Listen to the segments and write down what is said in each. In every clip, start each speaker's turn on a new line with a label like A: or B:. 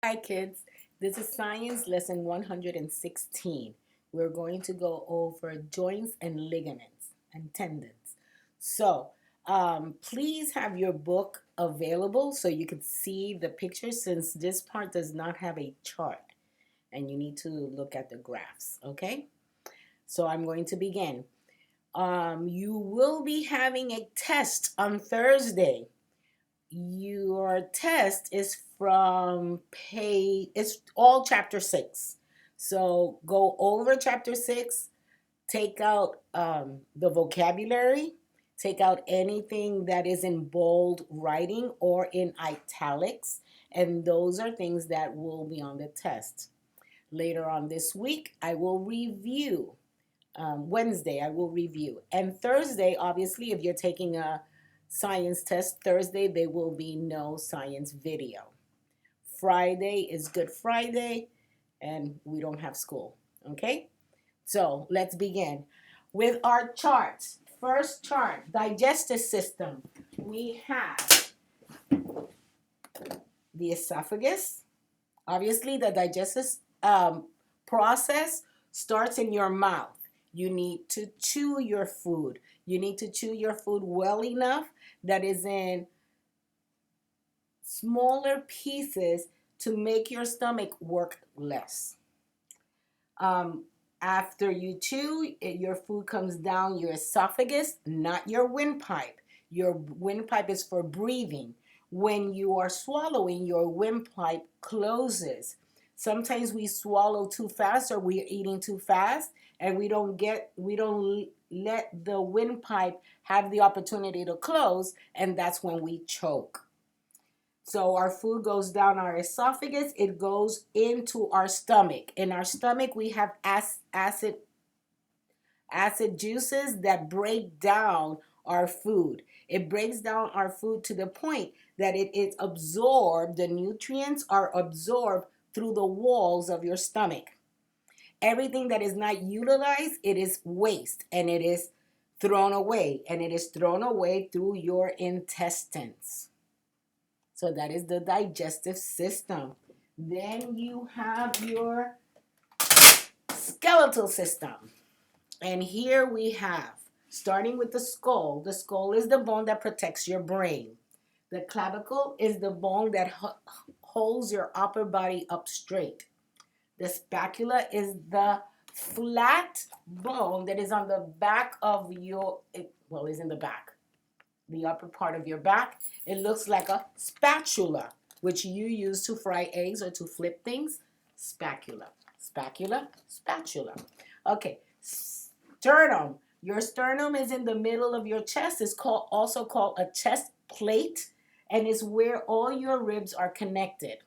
A: Hi kids, this is Science Lesson 116. We're going to go over joints and ligaments and tendons. So please have your book available so you can see the pictures since this part does not have a chart and you need to look at the graphs, okay? So I'm going to begin. You will be having a test on Thursday. Your test is from it's all chapter 6. So go over chapter 6, take out the vocabulary, take out anything that is in bold writing or in italics, and those are things that will be on the test. Later on this week, I will review. Wednesday, I will review. And Thursday, obviously, if you're taking a science test, Thursday, there will be no science video. Friday is Good Friday, and we don't have school. Okay? So let's begin with our charts. First chart, digestive system. We have the esophagus. Obviously, the digestive process starts in your mouth. You need to chew your food. You need to chew your food well enough that is in smaller pieces to make your stomach work less. Um, After you chew, your food comes down your esophagus, not your windpipe. Your windpipe is for breathing. When you are swallowing, your windpipe closes. Sometimes we swallow too fast or we're eating too fast and we don't let the windpipe have the opportunity to close, and that's when we choke. So our food goes down our esophagus, it goes into our stomach. In our stomach, we have acid juices that break down our food. It breaks down our food to the point that it is absorbed, the nutrients are absorbed through the walls of your stomach. Everything that is not utilized, it is waste and it is thrown away, and it is thrown away through your intestines. So that is the digestive system. Then you have your skeletal system. And here we have, starting with the skull is the bone that protects your brain. The clavicle is the bone that holds your upper body up straight. The spatula is the flat bone that is on the back of is in the back, the upper part of your back. It looks like a spatula, which you use to fry eggs or to flip things. Spatula, spatula, spatula. Okay, sternum. Your sternum is in the middle of your chest. It's also called a chest plate, and it's where all your ribs are connected.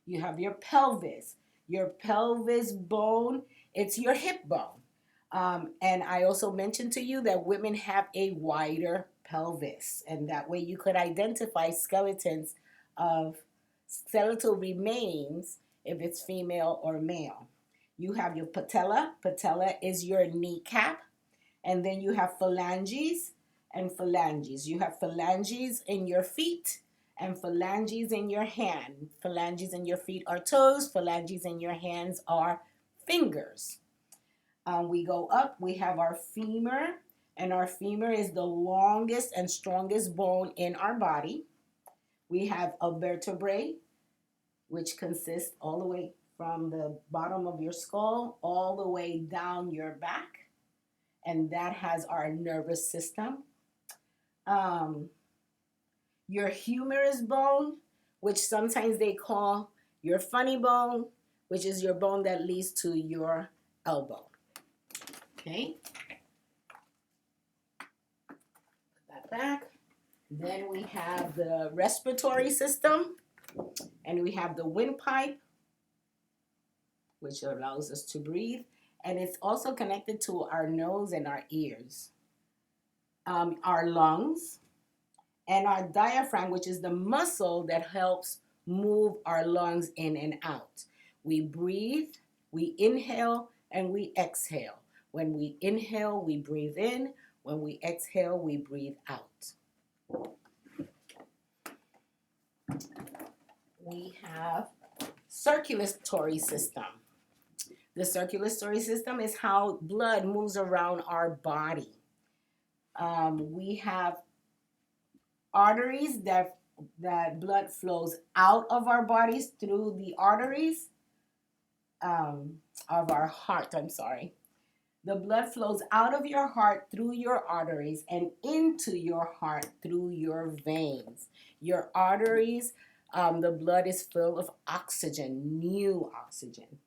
A: You have your pelvis. Your pelvis bone, it's your hip bone. And I also mentioned to you that women have a wider pelvis, and that way you could identify skeletons of skeletal remains if it's female or male. You have your patella. Patella is your kneecap. And then you have phalanges and phalanges. You have phalanges in your feet and phalanges in your hand. Phalanges in your feet are toes. Phalanges in your hands are fingers. We go up, we have our femur, and our femur is the longest and strongest bone in our body. We have a vertebrae, which consists all the way from the bottom of your skull all the way down your back, and that has our nervous system. Um, your humerus bone, which sometimes they call your funny bone, which is your bone that leads to your elbow. Okay, put that back. Then we have the respiratory system, and we have the windpipe, which allows us to breathe, and it's also connected to our nose and our ears. Our lungs, and our diaphragm, which is the muscle that helps move our lungs in and out. We breathe, we inhale, and we exhale. When we inhale, we breathe in. When we exhale, we breathe out. we have circulatory system. The circulatory system is how blood moves around our body. We have arteries that blood flows out of our bodies through the arteries of our heart. I'm sorry. The blood flows out of your heart through your arteries and into your heart through your veins. Your arteries, the blood is full of oxygen, new oxygen.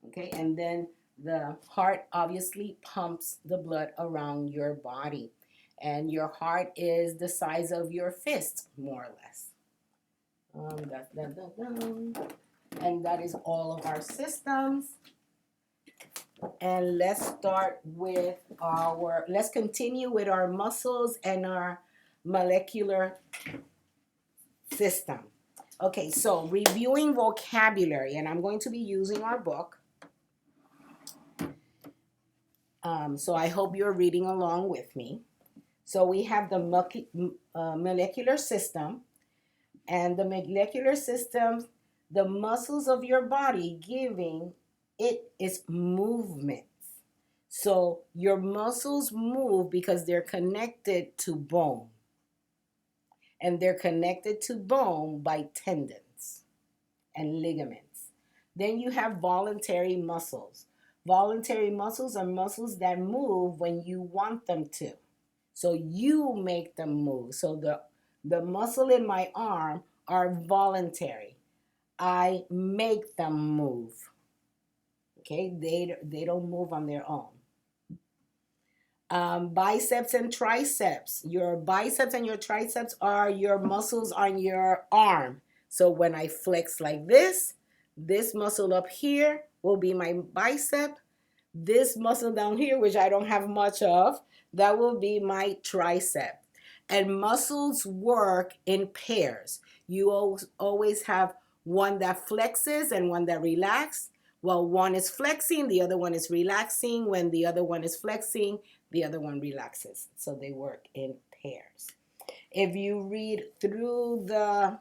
A: Okay, and then the heart obviously pumps the blood around your body. And your heart is the size of your fist, more or less. And that is all of our systems. And let's continue with our muscles and our molecular system. Okay, so reviewing vocabulary, and I'm going to be using our book. So I hope you're reading along with me. So we have the molecular system, and the molecular system, the muscles of your body giving it its movements. So your muscles move because they're connected to bone. And they're connected to bone by tendons and ligaments. Then you have voluntary muscles. Voluntary muscles are muscles that move when you want them to. So you make them move. So the muscle in my arm are voluntary. I make them move. Okay, they don't move on their own. Biceps and triceps. Your biceps and your triceps are your muscles on your arm. So when I flex like this muscle up here will be my bicep. This muscle down here, which I don't have much of, that will be my tricep. And muscles work in pairs. You always have one that flexes and one that relaxes. Well, one is flexing, the other one is relaxing. When the other one is flexing, the other one relaxes. So they work in pairs. If you read through the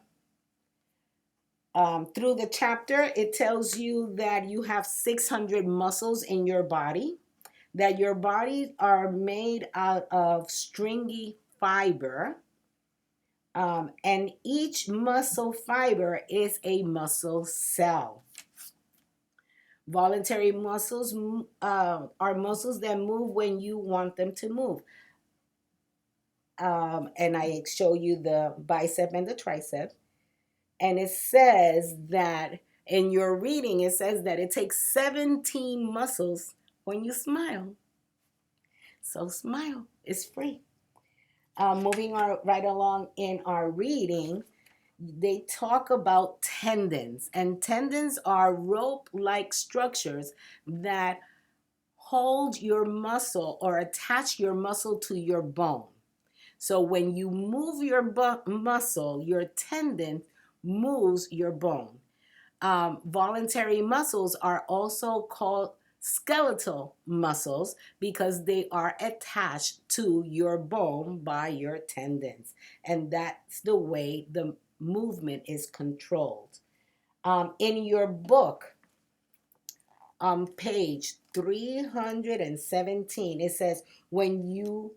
A: chapter, it tells you that you have 600 muscles in your body, that your body are made out of stringy fiber, and each muscle fiber is a muscle cell. Voluntary muscles are muscles that move when you want them to move. And I show you the bicep and the tricep. And it says that in your reading, it says that it takes 17 muscles when you smile. So smile, it's free. Moving right along in our reading, they talk about tendons. And tendons are rope-like structures that hold your muscle or attach your muscle to your bone. So when you move your muscle, your tendon moves your bone. Voluntary muscles are also called skeletal muscles because they are attached to your bone by your tendons. And that's the way the movement is controlled. In your book, on page 317, it says, when you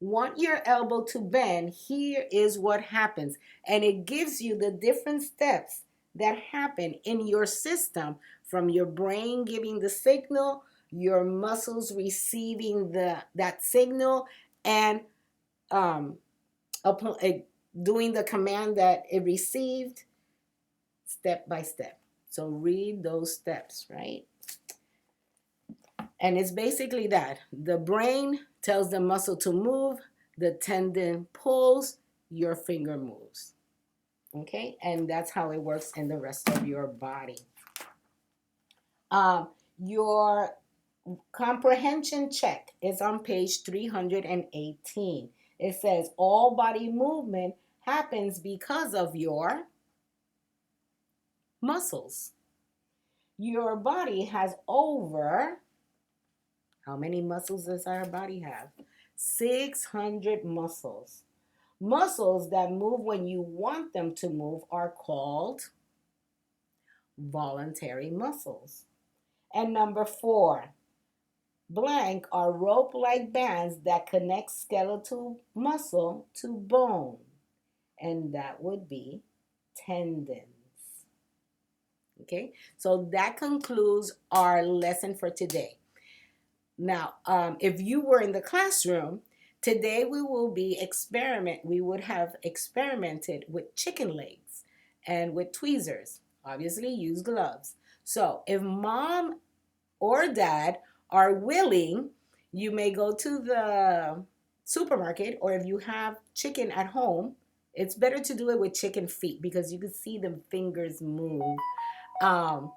A: want your elbow to bend, here is what happens. And it gives you the different steps that happen in your system, from your brain giving the signal, your muscles receiving that signal, and doing the command that it received step by step. So read those steps, right? And it's basically that. The brain tells the muscle to move, the tendon pulls, your finger moves. Okay? And that's how it works in the rest of your body. Your comprehension check is on page 318. It says all body movement happens because of your muscles. Your body has over, how many muscles does our body have? 600 muscles. Muscles that move when you want them to move are called voluntary muscles. And number 4, blank are rope-like bands that connect skeletal muscle to bone, and that would be tendons. Okay, so that concludes our lesson for today. Now, if you were in the classroom, today we would have experimented with chicken legs and with tweezers. Obviously, use gloves. So if mom or dad are willing, you may go to the supermarket, or if you have chicken at home, it's better to do it with chicken feet because you can see the fingers move. Um,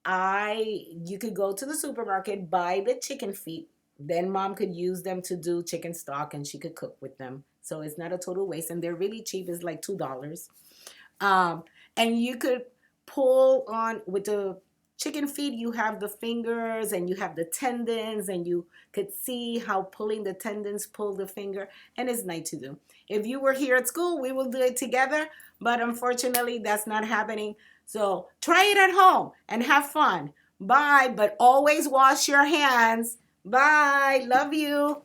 A: you could go to the supermarket, buy the chicken feet, then mom could use them to do chicken stock and she could cook with them. So it's not a total waste, and they're really cheap. It's like $2. Um, and you could pull on with the chicken feet, you have the fingers and you have the tendons, and you could see how pulling the tendons pull the finger, and it's nice to do. If you were here at school, we will do it together, but unfortunately that's not happening. So try it at home and have fun. Bye, but always wash your hands. Bye, love you.